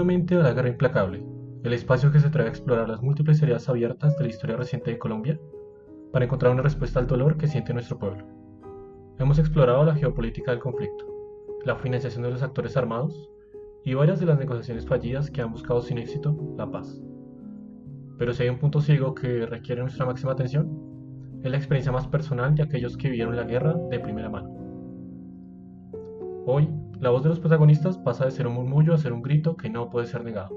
Nuevamente a la guerra implacable, el espacio que se atreve a explorar las múltiples heridas abiertas de la historia reciente de Colombia para encontrar una respuesta al dolor que siente nuestro pueblo. Hemos explorado la geopolítica del conflicto, la financiación de los actores armados y varias de las negociaciones fallidas que han buscado sin éxito la paz. Pero si hay un punto ciego que requiere nuestra máxima atención, es la experiencia más personal de aquellos que vivieron la guerra de primera mano. Hoy, la voz de los protagonistas pasa de ser un murmullo a ser un grito que no puede ser negado.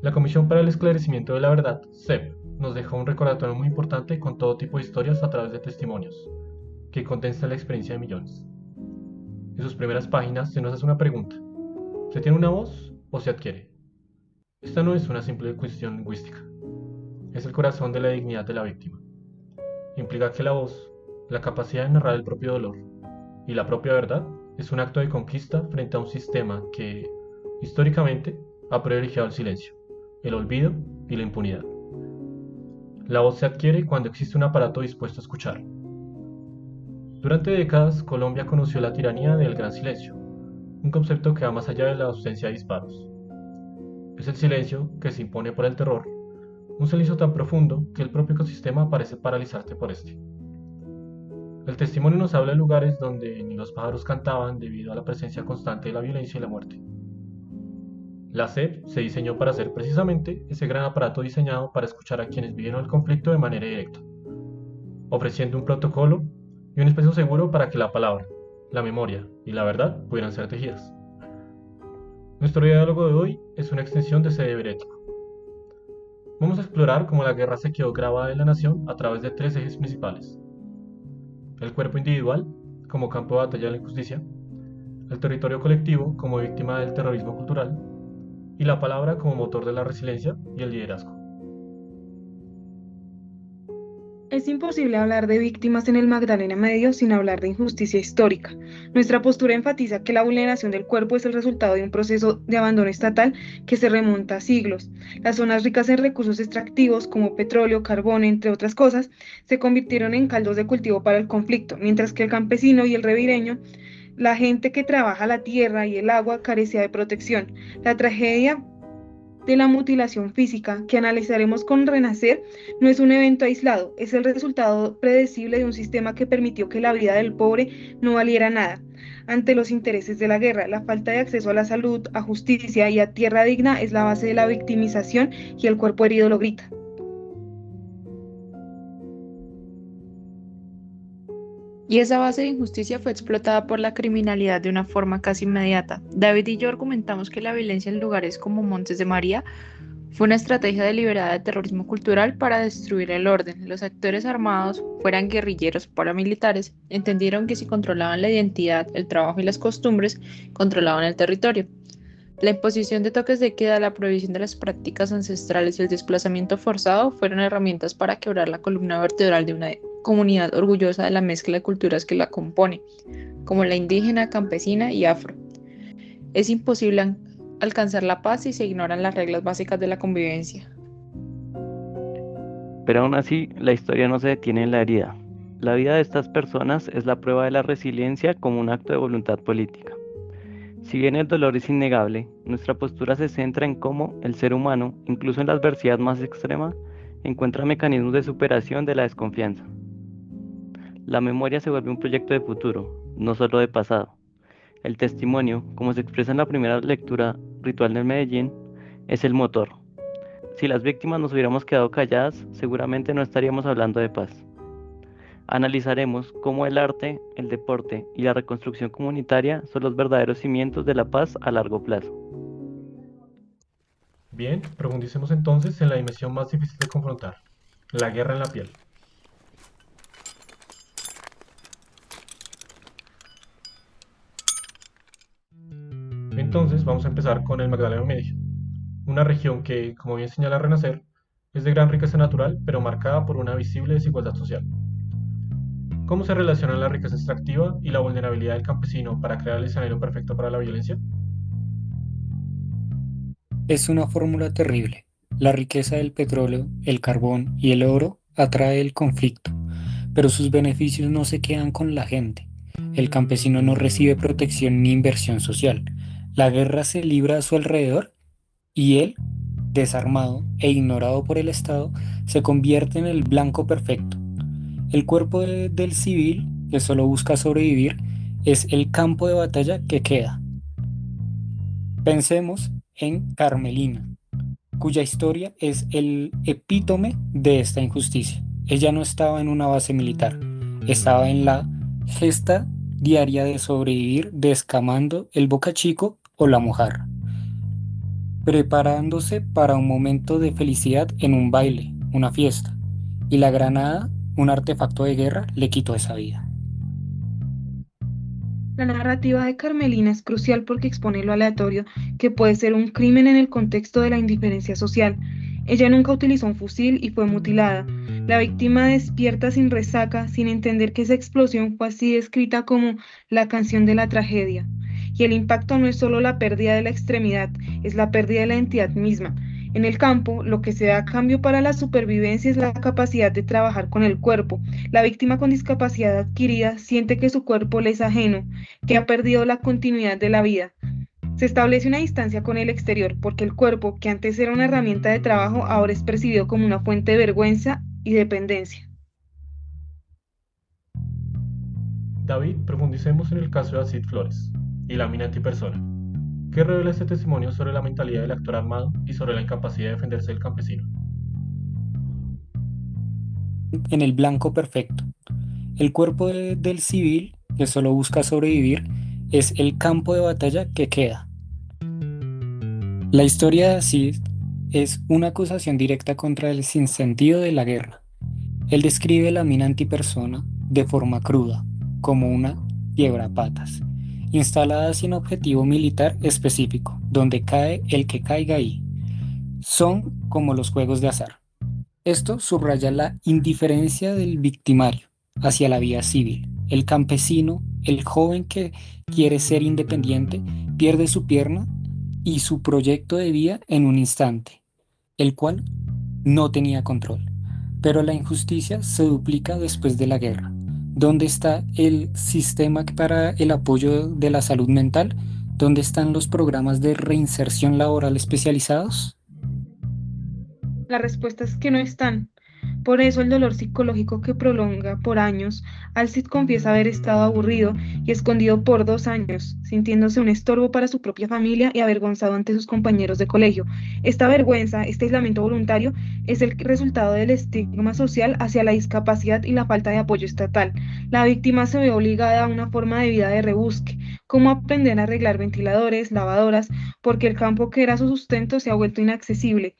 La Comisión para el Esclarecimiento de la Verdad, CEP, nos dejó un recordatorio muy importante con todo tipo de historias a través de testimonios, que condensan la experiencia de millones. En sus primeras páginas se nos hace una pregunta: ¿se tiene una voz o se adquiere? Esta no es una simple cuestión lingüística, es el corazón de la dignidad de la víctima. Implica que la voz, la capacidad de narrar el propio dolor y la propia verdad es un acto de conquista frente a un sistema que, históricamente, ha privilegiado el silencio, el olvido y la impunidad. La voz se adquiere cuando existe un aparato dispuesto a escuchar. Durante décadas, Colombia conoció la tiranía del gran silencio, un concepto que va más allá de la ausencia de disparos. Es el silencio que se impone por el terror, un silencio tan profundo que el propio ecosistema parece paralizarte por este. El testimonio nos habla de lugares donde ni los pájaros cantaban debido a la presencia constante de la violencia y la muerte. La CEP se diseñó para ser precisamente ese gran aparato diseñado para escuchar a quienes vivieron el conflicto de manera directa, ofreciendo un protocolo y un espacio seguro para que la palabra, la memoria y la verdad pudieran ser tejidas. Nuestro diálogo de hoy es una extensión de ese deber ético. Vamos a explorar cómo la guerra se quedó grabada en la nación a través de tres ejes principales: el cuerpo individual como campo de batalla de la injusticia, el territorio colectivo como víctima del terrorismo cultural y la palabra como motor de la resiliencia y el liderazgo. Es imposible hablar de víctimas en el Magdalena Medio sin hablar de injusticia histórica. Nuestra postura enfatiza que la vulneración del cuerpo es el resultado de un proceso de abandono estatal que se remonta a siglos. Las zonas ricas en recursos extractivos como petróleo, carbón, entre otras cosas, se convirtieron en caldos de cultivo para el conflicto, mientras que el campesino y el revireño, la gente que trabaja la tierra y el agua, carecía de protección. La tragedia de la mutilación física, que analizaremos con Renacer, no es un evento aislado, es el resultado predecible de un sistema que permitió que la vida del pobre no valiera nada. Ante los intereses de la guerra, la falta de acceso a la salud, a justicia y a tierra digna es la base de la victimización y el cuerpo herido lo grita. Y esa base de injusticia fue explotada por la criminalidad de una forma casi inmediata. David y yo argumentamos que la violencia en lugares como Montes de María fue una estrategia deliberada de terrorismo cultural para destruir el orden. Los actores armados, fueran guerrilleros o paramilitares, entendieron que si controlaban la identidad, el trabajo y las costumbres, controlaban el territorio. La imposición de toques de queda, la prohibición de las prácticas ancestrales y el desplazamiento forzado fueron herramientas para quebrar la columna vertebral de una comunidad orgullosa de la mezcla de culturas que la compone, como la indígena, campesina y afro. Es imposible alcanzar la paz si se ignoran las reglas básicas de la convivencia. Pero aún así, la historia no se detiene en la herida. La vida de estas personas es la prueba de la resiliencia como un acto de voluntad política. Si bien el dolor es innegable, nuestra postura se centra en cómo el ser humano, incluso en la adversidad más extrema, encuentra mecanismos de superación de la desconfianza. La memoria se vuelve un proyecto de futuro, no solo de pasado. El testimonio, como se expresa en la primera lectura ritual del Medellín, es el motor. Si las víctimas nos hubiéramos quedado calladas, seguramente no estaríamos hablando de paz. Analizaremos cómo el arte, el deporte y la reconstrucción comunitaria son los verdaderos cimientos de la paz a largo plazo. Bien, profundicemos entonces en la dimensión más difícil de confrontar: la guerra en la piel. Entonces vamos a empezar con el Magdalena Medio, una región que, como bien señala Renacer, es de gran riqueza natural, pero marcada por una visible desigualdad social. ¿Cómo se relacionan la riqueza extractiva y la vulnerabilidad del campesino para crear el escenario perfecto para la violencia? Es una fórmula terrible. La riqueza del petróleo, el carbón y el oro atrae el conflicto, pero sus beneficios no se quedan con la gente. El campesino no recibe protección ni inversión social. La guerra se libra a su alrededor y él, desarmado e ignorado por el Estado, se convierte en el blanco perfecto. El cuerpo del civil, que solo busca sobrevivir, es el campo de batalla que queda. Pensemos en Carmelina, cuya historia es el epítome de esta injusticia. Ella no estaba en una base militar, estaba en la gesta diaria de sobrevivir descamando el bocachico o la mojarra, preparándose para un momento de felicidad en un baile, una fiesta, y la granada, un artefacto de guerra, le quitó esa vida. La narrativa de Carmelina es crucial porque expone lo aleatorio que puede ser un crimen en el contexto de la indiferencia social. Ella nunca utilizó un fusil y fue mutilada. La víctima despierta sin resaca, sin entender que esa explosión fue así descrita como la canción de la tragedia. Y el impacto no es solo la pérdida de la extremidad, es la pérdida de la entidad misma. En el campo, lo que se da a cambio para la supervivencia es la capacidad de trabajar con el cuerpo. La víctima con discapacidad adquirida siente que su cuerpo le es ajeno, que ha perdido la continuidad de la vida. Se establece una distancia con el exterior porque el cuerpo, que antes era una herramienta de trabajo, ahora es percibido como una fuente de vergüenza y dependencia. David, profundicemos en el caso de Acid Flores y la mina antipersona. ¿Qué revela este testimonio sobre la mentalidad del actor armado y sobre la incapacidad de defenderse del campesino? En el blanco perfecto. El cuerpo del civil, que solo busca sobrevivir, es el campo de batalla que queda. La historia de Sid es una acusación directa contra el sinsentido de la guerra. Él describe la mina antipersona de forma cruda, como una quiebrapatas, instalada sin objetivo militar específico, donde cae el que caiga ahí. Son como los juegos de azar. Esto subraya la indiferencia del victimario hacia la vida civil. El campesino, el joven que quiere ser independiente, pierde su pierna y su proyecto de vida en un instante, el cual no tenía control. Pero la injusticia se duplica después de la guerra. ¿Dónde está el sistema para el apoyo de la salud mental? ¿Dónde están los programas de reinserción laboral especializados? La respuesta es que no están. Por eso el dolor psicológico que prolonga por años, Alcid confiesa haber estado aburrido y escondido por 2 años, sintiéndose un estorbo para su propia familia y avergonzado ante sus compañeros de colegio. Esta vergüenza, este aislamiento voluntario, es el resultado del estigma social hacia la discapacidad y la falta de apoyo estatal. La víctima se ve obligada a una forma de vida de rebusque, como aprender a arreglar ventiladores, lavadoras, porque el campo que era su sustento se ha vuelto inaccesible.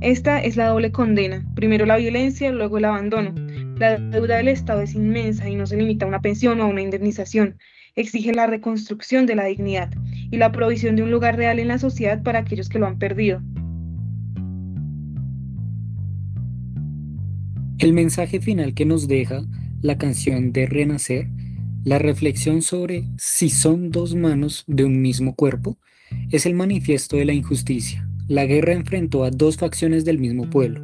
Esta es la doble condena, primero la violencia, luego el abandono. La deuda del Estado es inmensa y no se limita a una pensión o a una indemnización. Exige la reconstrucción de la dignidad y la provisión de un lugar real en la sociedad para aquellos que lo han perdido. El mensaje final que nos deja la canción de Renacer, la reflexión sobre si son dos manos de un mismo cuerpo, es el manifiesto de la injusticia. La guerra enfrentó a dos facciones del mismo pueblo,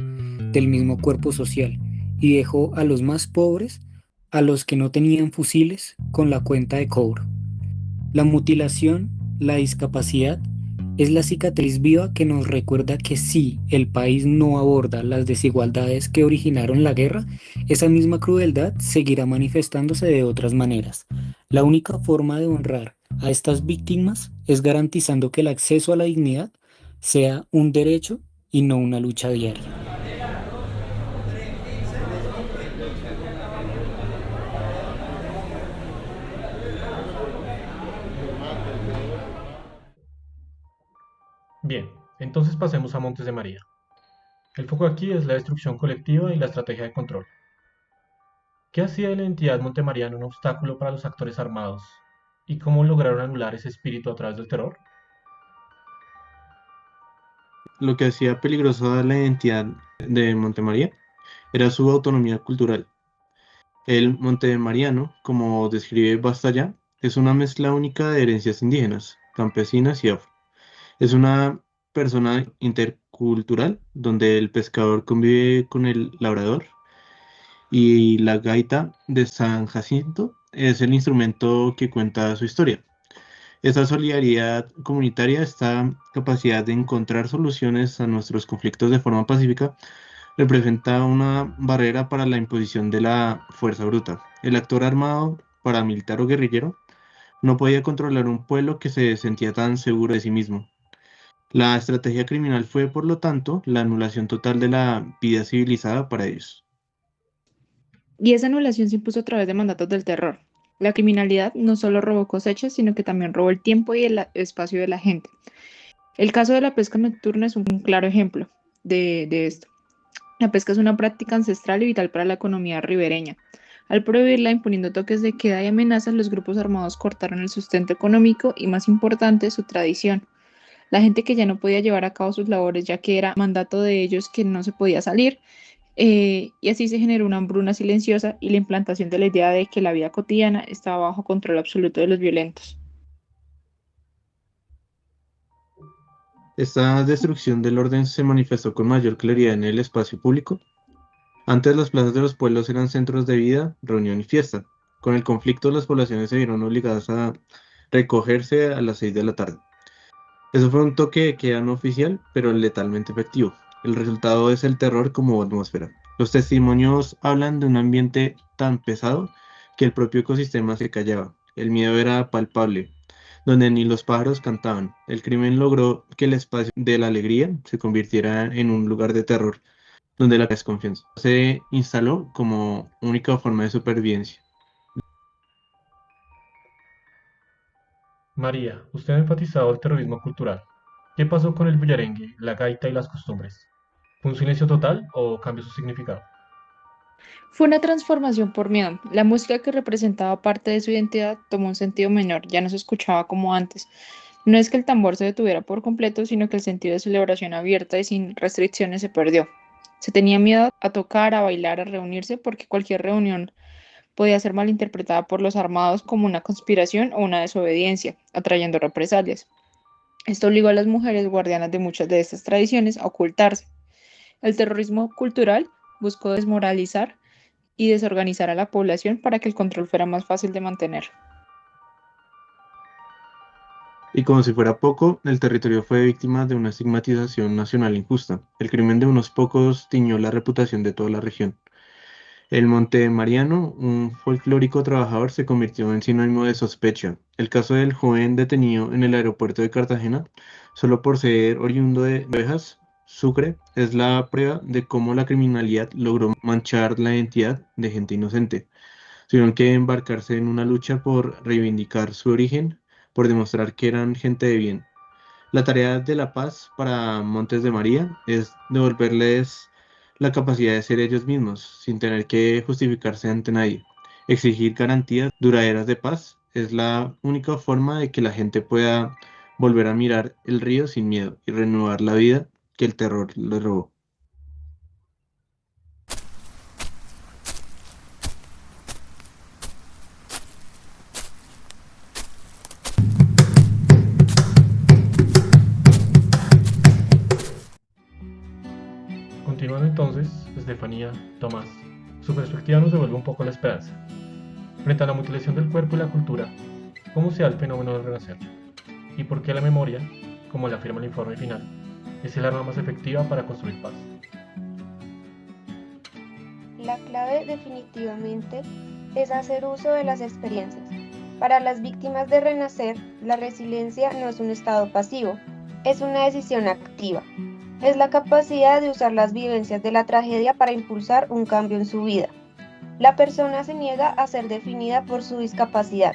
del mismo cuerpo social, y dejó a los más pobres, a los que no tenían fusiles, con la cuenta de cobro. La mutilación, la discapacidad, es la cicatriz viva que nos recuerda que si el país no aborda las desigualdades que originaron la guerra, esa misma crueldad seguirá manifestándose de otras maneras. La única forma de honrar a estas víctimas es garantizando que el acceso a la dignidad sea un derecho y no una lucha diaria. Bien, entonces pasemos a Montes de María. El foco aquí es la destrucción colectiva y la estrategia de control. ¿Qué hacía de la entidad montemariana un obstáculo para los actores armados? ¿Y cómo lograron anular ese espíritu a través del terror? Lo que hacía peligrosa la identidad de Montemaría era su autonomía cultural. El montemariano, como describe Bastallá, es una mezcla única de herencias indígenas, campesinas y afro. Es una persona intercultural donde el pescador convive con el labrador y la gaita de San Jacinto es el instrumento que cuenta su historia. Esa solidaridad comunitaria, esta capacidad de encontrar soluciones a nuestros conflictos de forma pacífica, representa una barrera para la imposición de la fuerza bruta. El actor armado, paramilitar o guerrillero, no podía controlar un pueblo que se sentía tan seguro de sí mismo. La estrategia criminal fue, por lo tanto, la anulación total de la vida civilizada para ellos. Y esa anulación se impuso a través de mandatos del terror. La criminalidad no solo robó cosechas, sino que también robó el tiempo y el espacio de la gente. El caso de la pesca nocturna es un claro ejemplo de esto. La pesca es una práctica ancestral y vital para la economía ribereña. Al prohibirla, imponiendo toques de queda y amenazas, los grupos armados cortaron el sustento económico y, más importante, su tradición. La gente que ya no podía llevar a cabo sus labores, ya que era mandato de ellos que no se podía salir, y así se generó una hambruna silenciosa y la implantación de la idea de que la vida cotidiana estaba bajo control absoluto de los violentos. Esta destrucción del orden se manifestó con mayor claridad en el espacio público. Antes las plazas de los pueblos eran centros de vida, reunión y fiesta. Con el conflicto las poblaciones se vieron obligadas a recogerse a las 6 de la tarde. Eso fue un toque de queda no oficial, pero letalmente efectivo. El resultado es el terror como atmósfera. Los testimonios hablan de un ambiente tan pesado que el propio ecosistema se callaba. El miedo era palpable, donde ni los pájaros cantaban. El crimen logró que el espacio de la alegría se convirtiera en un lugar de terror, donde la desconfianza se instaló como única forma de supervivencia. María, usted ha enfatizado el terrorismo cultural. ¿Qué pasó con el bullarengue, la gaita y las costumbres? ¿Fue un silencio total o cambió su significado? Fue una transformación por miedo. La música que representaba parte de su identidad tomó un sentido menor, ya no se escuchaba como antes. No es que el tambor se detuviera por completo, sino que el sentido de celebración abierta y sin restricciones se perdió. Se tenía miedo a tocar, a bailar, a reunirse, porque cualquier reunión podía ser malinterpretada por los armados como una conspiración o una desobediencia, atrayendo represalias. Esto obligó a las mujeres guardianas de muchas de estas tradiciones a ocultarse. El terrorismo cultural buscó desmoralizar y desorganizar a la población para que el control fuera más fácil de mantener. Y como si fuera poco, el territorio fue víctima de una estigmatización nacional injusta. El crimen de unos pocos tiñó la reputación de toda la región. El Monte Mariano, un folclórico trabajador, se convirtió en sinónimo de sospecha. El caso del joven detenido en el aeropuerto de Cartagena, solo por ser oriundo de Ovejas, Sucre, es la prueba de cómo la criminalidad logró manchar la identidad de gente inocente. Tuvieron que embarcarse en una lucha por reivindicar su origen, por demostrar que eran gente de bien. La tarea de la paz para Montes de María es devolverles la capacidad de ser ellos mismos, sin tener que justificarse ante nadie. Exigir garantías duraderas de paz es la única forma de que la gente pueda volver a mirar el río sin miedo y renovar la vida que el terror le robó. Continuando entonces, Estefanía, Tomás, su perspectiva nos devuelve un poco la esperanza. Frente a la mutilación del cuerpo y la cultura, ¿cómo se da el fenómeno del renacer? ¿Y por qué la memoria, como le afirma el informe final, es el arma más efectiva para construir paz? La clave definitivamente es hacer uso de las experiencias. Para las víctimas de renacer, la resiliencia no es un estado pasivo, es una decisión activa. Es la capacidad de usar las vivencias de la tragedia para impulsar un cambio en su vida. La persona se niega a ser definida por su discapacidad.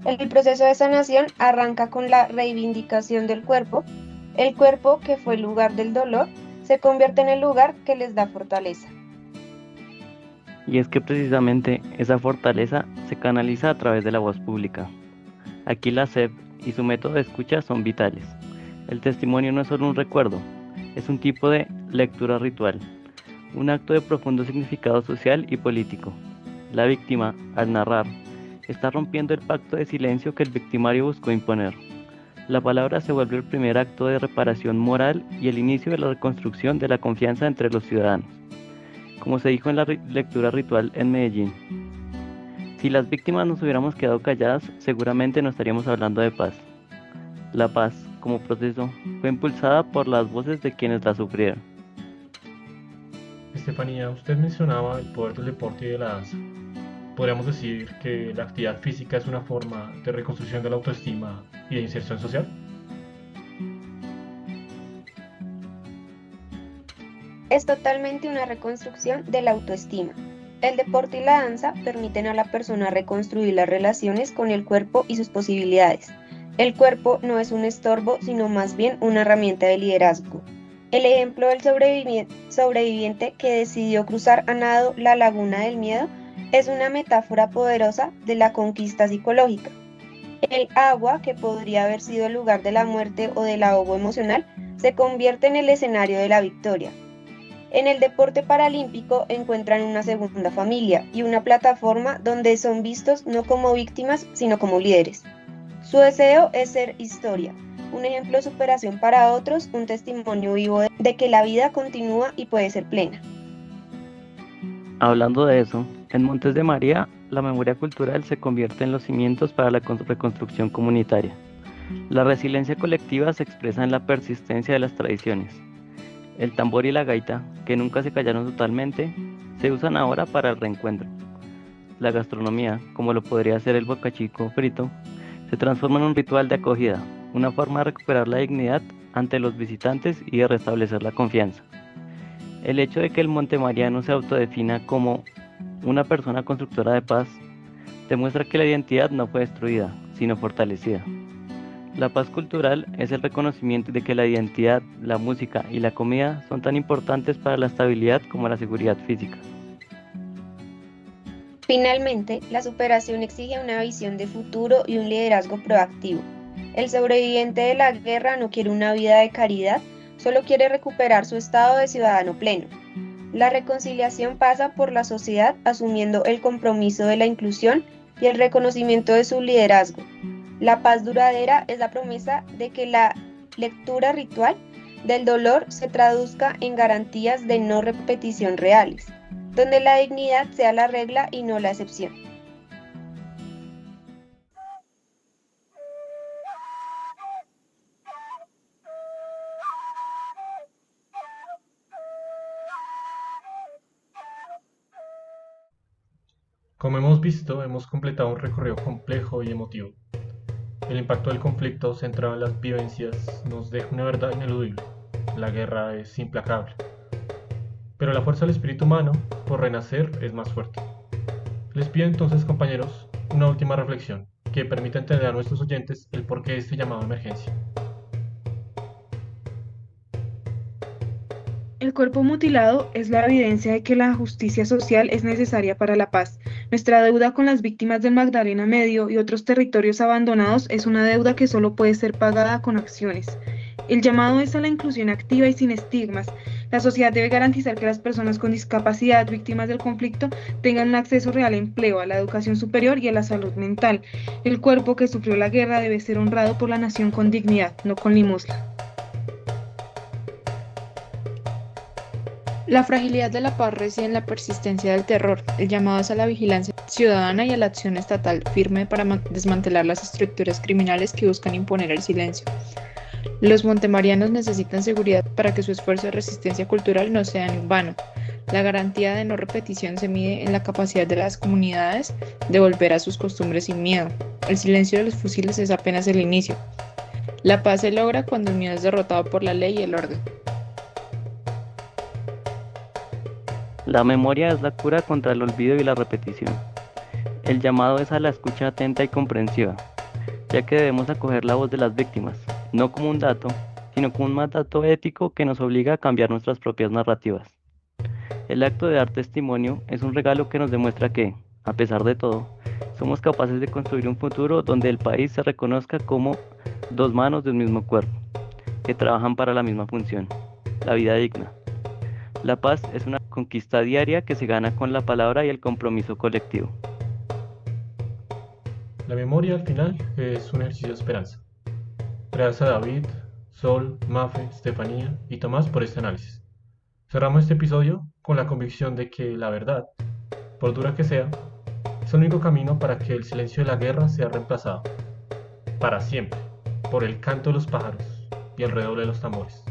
El proceso de sanación arranca con la reivindicación del cuerpo. El cuerpo, que fue el lugar del dolor, se convierte en el lugar que les da fortaleza. Y es que precisamente esa fortaleza se canaliza a través de la voz pública. Aquí la SEP y su método de escucha son vitales. El testimonio no es solo un recuerdo, es un tipo de lectura ritual, un acto de profundo significado social y político. La víctima, al narrar, está rompiendo el pacto de silencio que el victimario buscó imponer. La palabra se vuelve el primer acto de reparación moral y el inicio de la reconstrucción de la confianza entre los ciudadanos. Como se dijo en la lectura ritual en Medellín, si las víctimas nos hubiéramos quedado calladas, seguramente no estaríamos hablando de paz. La paz, como proceso, fue impulsada por las voces de quienes la sufrieron. Estefanía, usted mencionaba el poder del deporte y de la danza. ¿Podríamos decir que la actividad física es una forma de reconstrucción de la autoestima y de inserción social? Es totalmente una reconstrucción de la autoestima. El deporte y la danza permiten a la persona reconstruir las relaciones con el cuerpo y sus posibilidades. El cuerpo no es un estorbo, sino más bien una herramienta de liderazgo. El ejemplo del sobreviviente que decidió cruzar a nado la laguna del miedo es una metáfora poderosa de la conquista psicológica. El agua, que podría haber sido el lugar de la muerte o del ahogo emocional, se convierte en el escenario de la victoria. En el deporte paralímpico encuentran una segunda familia y una plataforma donde son vistos no como víctimas, sino como líderes. Su deseo es ser historia, un ejemplo de superación para otros, un testimonio vivo de que la vida continúa y puede ser plena. Hablando de eso, en Montes de María, la memoria cultural se convierte en los cimientos para la reconstrucción comunitaria. La resiliencia colectiva se expresa en la persistencia de las tradiciones. El tambor y la gaita, que nunca se callaron totalmente, se usan ahora para el reencuentro. La gastronomía, como lo podría ser el bocachico frito, se transforma en un ritual de acogida, una forma de recuperar la dignidad ante los visitantes y de restablecer la confianza. El hecho de que el montemariano se autodefina como una persona constructora de paz demuestra que la identidad no fue destruida, sino fortalecida. La paz cultural es el reconocimiento de que la identidad, la música y la comida son tan importantes para la estabilidad como la seguridad física. Finalmente, la superación exige una visión de futuro y un liderazgo proactivo. El sobreviviente de la guerra no quiere una vida de caridad, solo quiere recuperar su estado de ciudadano pleno. La reconciliación pasa por la sociedad asumiendo el compromiso de la inclusión y el reconocimiento de su liderazgo. La paz duradera es la promesa de que la lectura ritual del dolor se traduzca en garantías de no repetición reales, donde la dignidad sea la regla y no la excepción. Como hemos visto, hemos completado un recorrido complejo y emotivo. El impacto del conflicto centrado en las vivencias nos deja una verdad ineludible. La guerra es implacable. Pero la fuerza del espíritu humano, por renacer, es más fuerte. Les pido entonces, compañeros, una última reflexión que permita entender a nuestros oyentes el porqué de este llamado a emergencia. El cuerpo mutilado es la evidencia de que la justicia social es necesaria para la paz. Nuestra deuda con las víctimas del Magdalena Medio y otros territorios abandonados es una deuda que solo puede ser pagada con acciones. El llamado es a la inclusión activa y sin estigmas. La sociedad debe garantizar que las personas con discapacidad víctimas del conflicto tengan un acceso real a empleo, a la educación superior y a la salud mental. El cuerpo que sufrió la guerra debe ser honrado por la nación con dignidad, no con limosna. La fragilidad de la paz reside en la persistencia del terror. El llamado es a la vigilancia ciudadana y a la acción estatal firme para desmantelar las estructuras criminales que buscan imponer el silencio. Los montemarianos necesitan seguridad para que su esfuerzo de resistencia cultural no sea en vano. La garantía de no repetición se mide en la capacidad de las comunidades de volver a sus costumbres sin miedo. El silencio de los fusiles es apenas el inicio. La paz se logra cuando el miedo es derrotado por la ley y el orden. La memoria es la cura contra el olvido y la repetición. El llamado es a la escucha atenta y comprensiva, ya que debemos acoger la voz de las víctimas, no como un dato, sino como un mandato ético que nos obliga a cambiar nuestras propias narrativas. El acto de dar testimonio es un regalo que nos demuestra que, a pesar de todo, somos capaces de construir un futuro donde el país se reconozca como dos manos de un mismo cuerpo, que trabajan para la misma función, la vida digna. La paz es una conquista diaria que se gana con la palabra y el compromiso colectivo. La memoria, al final, es un ejercicio de esperanza. Gracias a David, Sol, Mafe, Estefanía y Tomás por este análisis. Cerramos este episodio con la convicción de que la verdad, por dura que sea, es el único camino para que el silencio de la guerra sea reemplazado, para siempre, por el canto de los pájaros y el redoble de los tambores.